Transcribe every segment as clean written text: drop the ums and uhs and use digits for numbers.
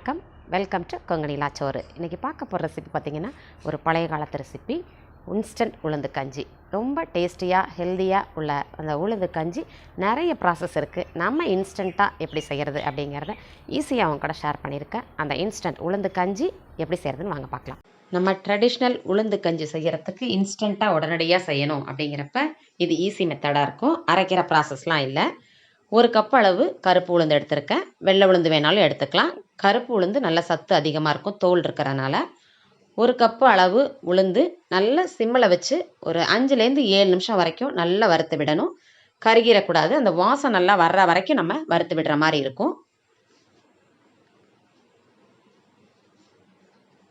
வணக்கம், welcome to Kongu நிலா சோறு. இன்றைக்கி பார்க்க போகிற ரெசிபி பார்த்திங்கன்னா ஒரு பழைய காலத்து ரெசிபி, இன்ஸ்டன்ட் உளுந்து கஞ்சி. ரொம்ப டேஸ்டியாக ஹெல்த்தியாக உள்ள அந்த உளுந்து கஞ்சி நிறைய ப்ராசஸ் இருக்குது. நம்ம இன்ஸ்டண்ட்டாக எப்படி செய்கிறது அப்படிங்கிறத ஈஸியாக அவங்க கூட ஷேர் பண்ணியிருக்கேன். அந்த இன்ஸ்டன்ட் உளுந்து கஞ்சி எப்படி செய்கிறதுன்னு வாங்க பார்க்கலாம். நம்ம ட்ரெடிஷ்னல் உளுந்து கஞ்சி செய்கிறதுக்கு இன்ஸ்டண்ட்டாக உடனடியாக செய்யணும் அப்படிங்கிறப்ப இது ஈஸி மெத்தடாக இருக்கும். அரைக்கிற ப்ராசஸ்லாம் இல்லை. ஒரு கப் அளவு கருப்பு உளுந்து எடுத்திருக்கேன். வெள்ளை உளுந்து வேணாலும் எடுத்துக்கலாம். கருப்பு உளுந்து நல்ல சத்து அதிகமாக இருக்கும், தோல் இருக்கிறனால. ஒரு கப்பு அளவு உளுந்து நல்லா சிம்மில் வச்சு ஒரு 5லேருந்து 7 நிமிஷம் வரைக்கும் நல்லா வறுத்து விடணும். கருகிடக்கூடாது. அந்த வாசம் நல்லா வர்ற வரைக்கும் நம்ம வறுத்து விடுற மாதிரி இருக்கும்.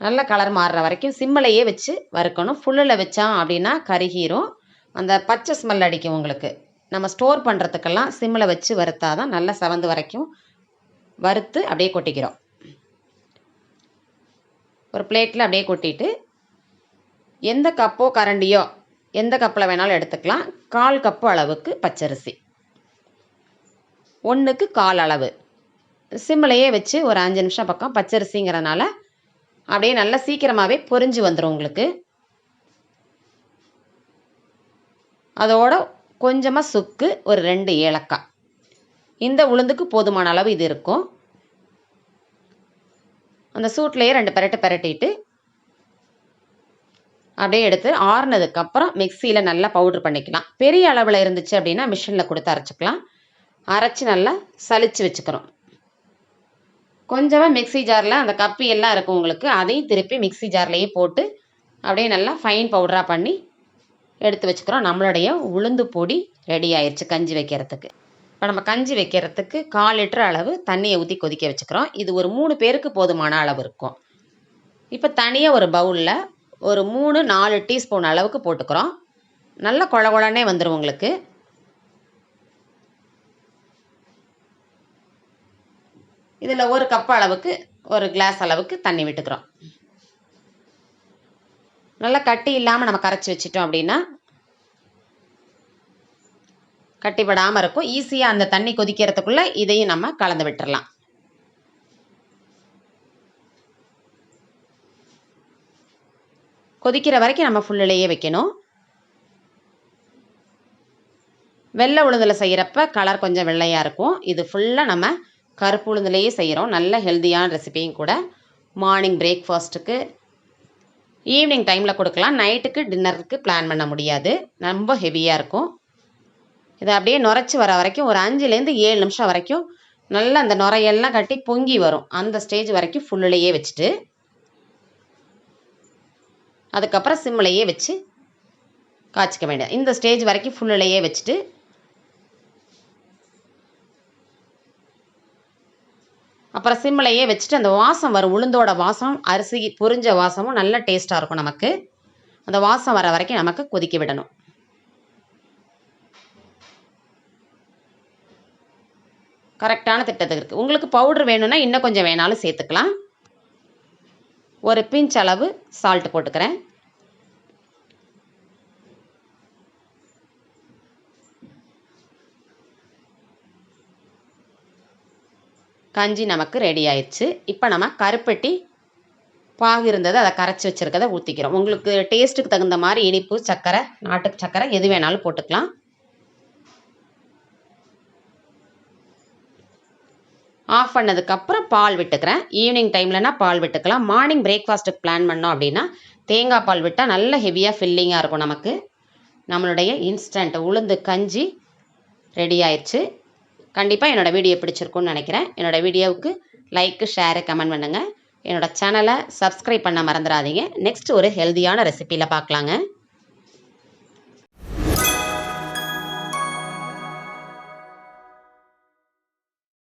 நல்ல கலர் மாறுற வரைக்கும் சிம்மிலையே வச்சு வறுக்கணும். ஃபுல்லில் வச்சோம் அப்படின்னா கருகிரும், அந்த பச்சை ஸ்மெல் அடிக்கும் உங்களுக்கு. நம்ம ஸ்டோர் பண்ணுறதுக்கெல்லாம் சிம்மில் வச்சு வறுத்தாதான் நல்லா செவந்து வரைக்கும் வறுத்து அப்படியே கொட்டிக்கிறோம். ஒரு பிளேட்டில் அப்படியே கொட்டிட்டு எந்த கப்போ கரண்டியோ எந்த கப்பில் வேணாலும் எடுத்துக்கலாம். 1/4 கப்பு அளவுக்கு பச்சரிசி, 1க்கு 1/4 அளவு சிம்மிலையே வச்சு ஒரு 5 நிமிஷம் பக்கம். பச்சரிசிங்கிறனால அப்படியே நல்லா சீக்கிரமாகவே பொரிஞ்சு வந்துடும் உங்களுக்கு. அதோட கொஞ்சமாக சுக்கு, ஒரு 2 ஏலக்காய். இந்த உளுந்துக்கு போதுமான அளவு இது இருக்கும். அந்த சூட்லேயே 2 பெரட்டிட்டு அப்படியே எடுத்து ஆறுனதுக்கப்புறம் மிக்சியில் நல்லா பவுட்ரு பண்ணிக்கலாம். பெரிய அளவில் இருந்துச்சு அப்படின்னா மிஷினில் கொடுத்து அரைச்சிக்கலாம். அரைச்சி நல்லா சலிச்சு வச்சுக்கிறோம். கொஞ்சமாக மிக்சி ஜாரில் அந்த கப்பி எல்லாம் இருக்கும் உங்களுக்கு, அதையும் திருப்பி மிக்சி ஜார்லேயே போட்டு அப்படியே நல்லா ஃபைன் பவுடராக பண்ணி எடுத்து வச்சுக்கிறோம். நம்மளுடைய உளுந்து பொடி ரெடி ஆயிடுச்சு கஞ்சி வைக்கிறதுக்கு. இப்போ நம்ம கஞ்சி வைக்கிறதுக்கு 1/4 லிட்டர் அளவு தண்ணியை ஊற்றி கொதிக்க வச்சுக்கிறோம். இது ஒரு 3 பேருக்கு போதுமான அளவு இருக்கும். இப்போ தனியாக ஒரு பவுலில் ஒரு 3-4 டீஸ்பூன் அளவுக்கு போட்டுக்கிறோம். நல்லா கொழ கொழனே வந்துடும் உங்களுக்கு. இதில் ஒரு கப் அளவுக்கு, ஒரு கிளாஸ் அளவுக்கு தண்ணி விட்டுக்கிறோம். நல்லா கட்டி இல்லாமல் நம்ம கரைச்சி வச்சிட்டோம் அப்படின்னா கட்டிப்படாமல் இருக்கும். ஈஸியாக அந்த தண்ணி கொதிக்கிறதுக்குள்ளே இதையும் நம்ம கலந்து விட்டுறலாம். கொதிக்கிற வரைக்கும் நம்ம ஃபுல்லிலேயே வைக்கணும். வெள்ளை உளுந்தில் செய்கிறப்ப கலர் கொஞ்சம் வெள்ளையாக இருக்கும். இது ஃபுல்லாக நம்ம கருப்பு உளுந்துலேயே செய்கிறோம். நல்ல ஹெல்த்தியான ரெசிபியும் கூட. மார்னிங் பிரேக்ஃபாஸ்ட்டுக்கு, ஈவினிங் டைமில் கொடுக்கலாம். நைட்டுக்கு டின்னருக்கு பிளான் பண்ண முடியாது, ரொம்ப ஹெவியாக இருக்கும். இதை அப்படியே நுரைச்சி வர வரைக்கும் ஒரு 5லேருந்து 7 நிமிஷம் வரைக்கும் நல்லா அந்த நுரையெல்லாம் கட்டி பொங்கி வரும். அந்த ஸ்டேஜ் வரைக்கும் ஃபுல்லிலேயே வச்சுட்டு அதுக்கப்புறம் சிம்மிலையே வச்சு காய்ச்சிக்க வேண்டியது. இந்த ஸ்டேஜ் வரைக்கும் ஃபுல்லிலேயே வச்சுட்டு அப்புறம் சிம்மிலையே வச்சுட்டு அந்த வாசம் வரும், உளுந்தோட வாசம், அரிசி பொரிஞ்ச வாசமும் நல்ல டேஸ்ட்டாக இருக்கும் நமக்கு. அந்த வாசம் வர வரைக்கும் நமக்கு கொதிக்க விடணும். கரெக்டான திட்டத்துக்கு இருக்குது. உங்களுக்கு பவுட்ரு வேணும்னா இன்னும் கொஞ்சம் வேணாலும் சேர்த்துக்கலாம். ஒரு பிஞ்ச் அளவு சால்ட் போட்டுக்கிறேன். கஞ்சி நமக்கு ரெடி ஆயிடுச்சு. இப்போ நம்ம கருப்பட்டி பாகு இருந்தது, அதை கரைச்சி வச்சுருக்கதை ஊற்றிக்கிறோம். உங்களுக்கு டேஸ்ட்டுக்கு தகுந்த மாதிரி இனிப்பு, சர்க்கரை, நாட்டு சர்க்கரை எது வேணாலும் போட்டுக்கலாம். ஆஃப் பண்ணதுக்கப்புறம் பால் விட்டுக்கிறேன். ஈவினிங் டைம்லனா பால் விட்டுக்கலாம். மார்னிங் பிரேக்ஃபாஸ்ட்டுக்கு பிளான் பண்ணோம் அப்படின்னா தேங்காய் பால் விட்டால் நல்ல ஹெவியாக ஃபில்லிங்காக இருக்கும் நமக்கு. நம்மளுடைய இன்ஸ்டன்ட் உளுந்து கஞ்சி ரெடி ஆயிடுச்சு. கண்டிப்பாக என்னோடய வீடியோ பிடிச்சிருக்குன்னு நினைக்கிறேன். என்னோடய வீடியோவுக்கு லைக்கு, ஷேரு, கமெண்ட் பண்ணுங்கள். என்னோடய சேனலை சப்ஸ்கிரைப் பண்ண மறந்துடாதீங்க. நெக்ஸ்ட் ஒரு ஹெல்த்தியான ரெசிப்பியில் பார்க்கலாங்க.